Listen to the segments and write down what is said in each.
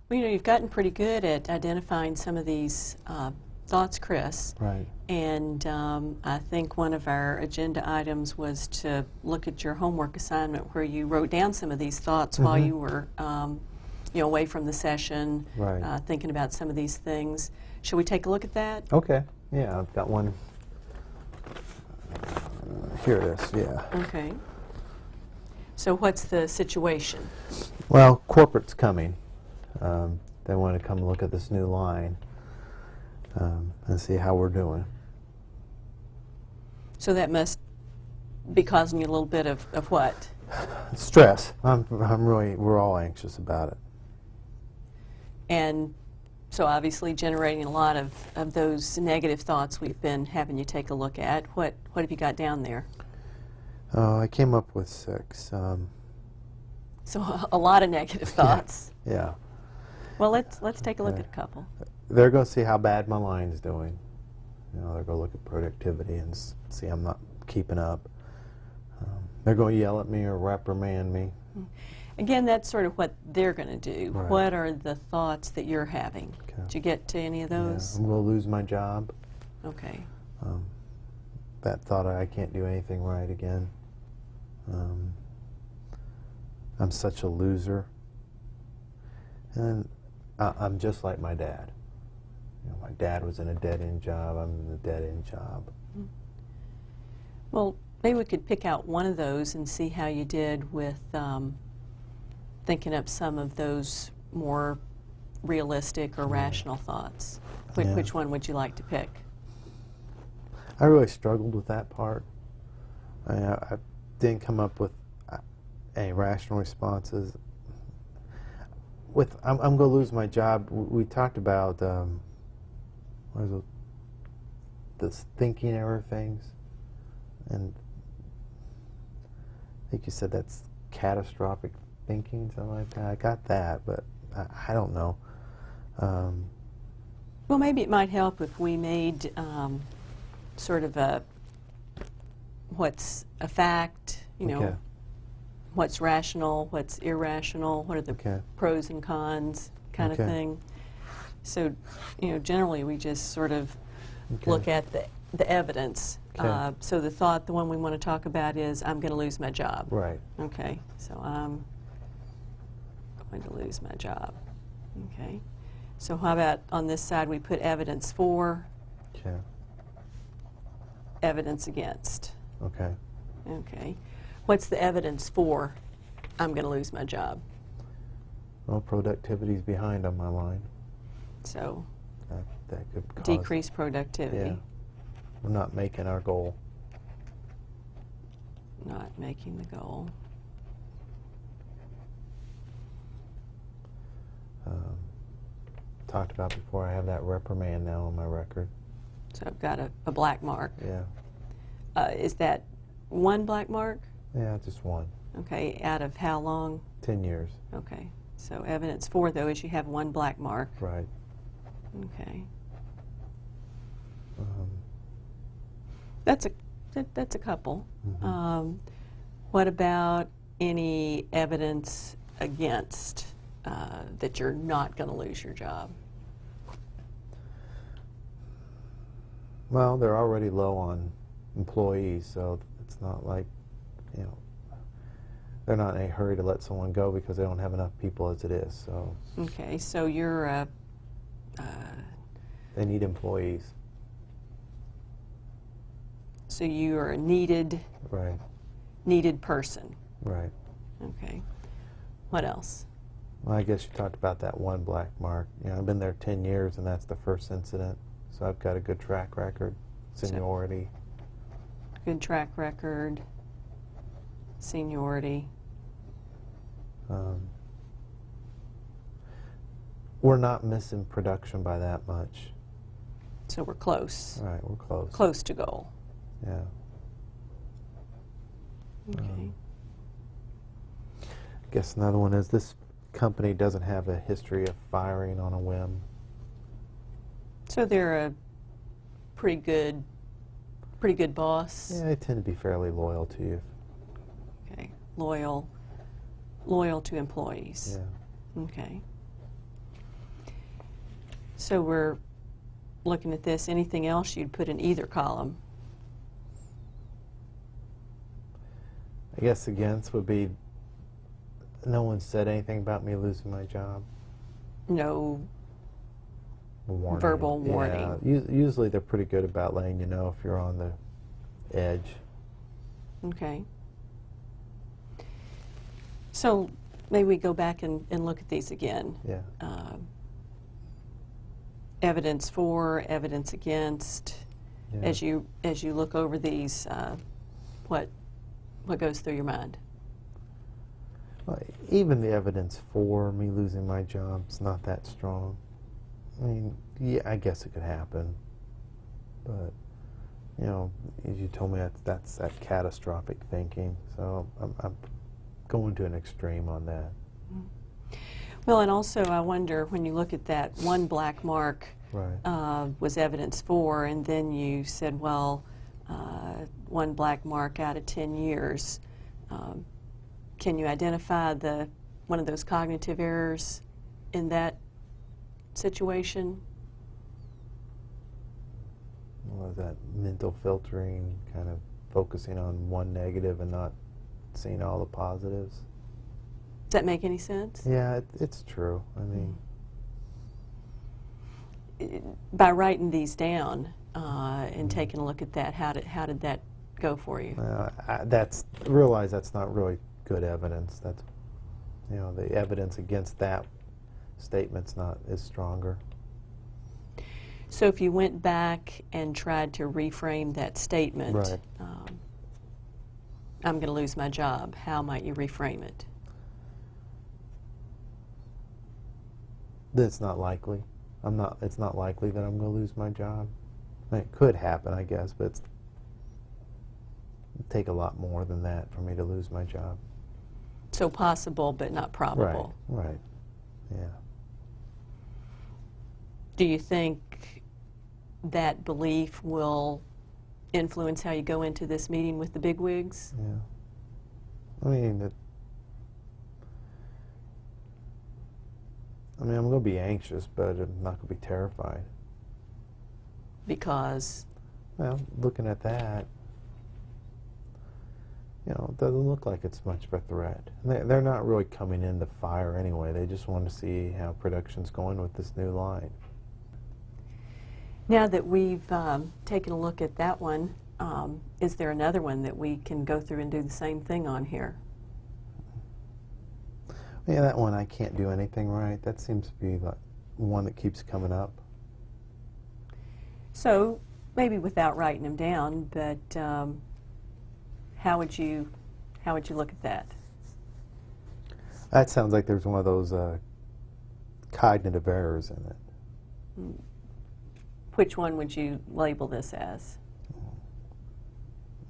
Well, you know, you've gotten pretty good at identifying some of these thoughts, Chris. Right. And I think one of our agenda items was to look at your homework assignment where you wrote down some of these thoughts while you were you know, away from the session, Right. thinking about some of these things. Shall we take a look at that? Okay. Yeah, I've got one. Here it is, yeah. Okay. So what's the situation? Well, corporate's coming. They want to come look at this new line and see how we're doing. So that must be causing you a little bit of what? Stress. We're all anxious about it. And so obviously generating a lot of those negative thoughts we've been having you take a look at. What have you got down there? I came up with 6. So a lot of negative thoughts. Yeah. Well, let's take a look at a couple. They're going to see how bad my line's doing. You know, they're going to look at productivity and see I'm not keeping up. They're going to yell at me or reprimand me. Again, that's sort of what they're going to do. Right. What are the thoughts that you're having? Okay. Did you get to any of those? Yeah, I'm going to lose my job. Okay. That thought I can't do anything right again. I'm such a loser. And I'm just like my dad. You know, my dad was in a dead-end job. I'm in a dead-end job. Well, maybe we could pick out one of those and see how you did with thinking up some of those more realistic or rational thoughts. Yeah. Which one would you like to pick? I really struggled with that part. I didn't come up with any rational responses. I'm going to lose my job. We talked about what is it? This thinking error things, and I think you said that's catastrophic thinking, something like that. I got that, but I don't know. Well, maybe it might help if we made sort of a what's a fact, you know, Okay. what's rational, what's irrational, what are the Okay. pros and cons kind of Okay. thing. So, you know, generally we just sort of Okay. look at the evidence. Okay. So the one we want to talk about is I'm going to lose my job. Right. Okay, so I'm going to lose my job. Okay, so how about on this side we put evidence for, Okay. evidence against. Okay. Okay, what's the evidence for I'm going to lose my job? Well, productivity's behind on my line. So That could cause decrease productivity, Yeah. We're not making our goal. not making the goal. Talked about before, I have that reprimand now on my record. So I've got a black mark. Yeah. Is that one black mark? Yeah, just one. Okay, out of how long? 10 years. Okay, so evidence for, though, is you have one black mark. Right. Okay. Um, That's a couple. Mhm. What about any evidence against that you're not going to lose your job? Well, they're already low on employees, so it's not like, you know, they're not in a hurry to let someone go because they don't have enough people as it is. So Okay, so you're they need employees. so you are a needed person. Right. Okay. What else? Well, I guess you talked about that one black mark. You know, I've been there 10 years, and that's the first incident. So I've got a good track record, seniority. Good track record, seniority. We're not missing production by that much. So we're close. Right, we're close. Close to goal. Yeah. Okay. I guess another one is this company doesn't have a history of firing on a whim. So they're a pretty good boss. Yeah, they tend to be fairly loyal to you. Okay. Loyal to employees. Yeah. Okay. So we're looking at this. Anything else you'd put in either column? I guess against would be, no one said anything about me losing my job. No Warning. verbal warning. Yeah, usually they're pretty good about letting you know if you're on the edge. Okay. So maybe we go back and look at these again. Yeah. Evidence for, evidence against. Yeah. As you look over these, what goes through your mind? Well, even the evidence for me losing my job is not that strong. I mean, yeah, I guess it could happen, but you know, as you told me, that's that catastrophic thinking. So I'm going to an extreme on that. Well, and also I wonder, when you look at that one black mark, Right. was evidence for, and then you said, well, one black mark out of 10 years. Can you identify one of those cognitive errors in that situation? Was that mental filtering, kind of focusing on one negative and not seeing all the positives? Does that make any sense? Yeah, it's true. I mean, By writing these down and taking a look at that, how did that go for you? realize that's not really good evidence. That's, you know, the evidence against that statement's not as stronger. So if you went back and tried to reframe that statement, Right. I'm going to lose my job, how might you reframe it? That's not likely. It's not likely that I'm going to lose my job. I mean, it could happen, I guess, but it'd take a lot more than that for me to lose my job. So possible, but not probable. Right. Yeah. Do you think that belief will influence how you go into this meeting with the bigwigs? Yeah. I mean, I'm going to be anxious, but I'm not going to be terrified. Because? Well, looking at that, you know, it doesn't look like it's much of a threat. They're not really coming in to fire anyway. They just want to see how production's going with this new line. Now that we've taken a look at that one, is there another one that we can go through and do the same thing on here? Yeah, that one I can't do anything right. That seems to be the one that keeps coming up. So maybe without writing them down, but how would you look at that? That sounds like there's one of those cognitive errors in it. Which one would you label this as?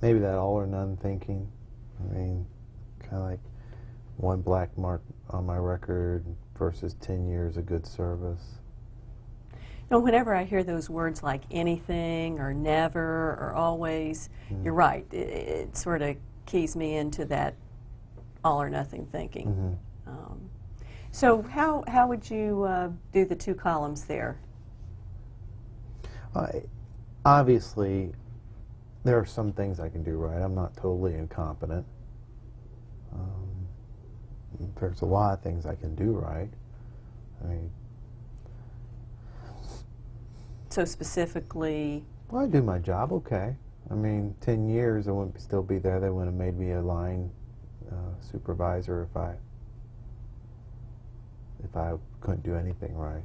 Maybe that all or none thinking. I mean, kind of like one black mark on my record versus 10 years of good service. No, whenever I hear those words like anything or never or always, you're right. It sort of keys me into that all or nothing thinking. So how would you do the two columns there? Obviously, there are some things I can do right. I'm not totally incompetent. There's a lot of things I can do right. I mean, so specifically, well, I do my job okay. I mean, 10 years I wouldn't still be there. They wouldn't have made me a line supervisor if I couldn't do anything right.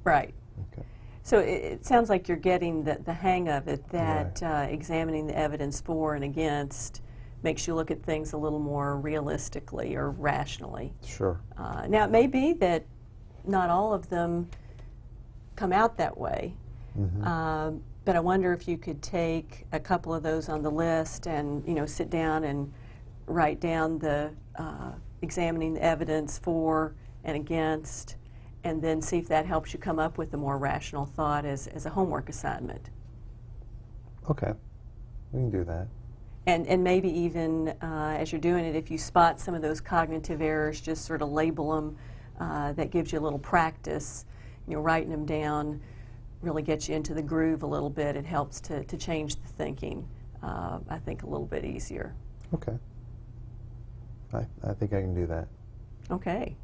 Right. Okay. So it sounds like you're getting the hang of it, that Right. Examining the evidence for and against makes you look at things a little more realistically or rationally. Sure. Now, it may be that not all of them come out that way, but I wonder if you could take a couple of those on the list and, you know, sit down and write down the examining the evidence for and against, and then see if that helps you come up with a more rational thought as a homework assignment. Okay. We can do that. And maybe even as you're doing it, if you spot some of those cognitive errors, just sort of label them. That gives you a little practice. writing them down really gets you into the groove a little bit. It helps to change the thinking, I think, a little bit easier. Okay. I think I can do that. Okay.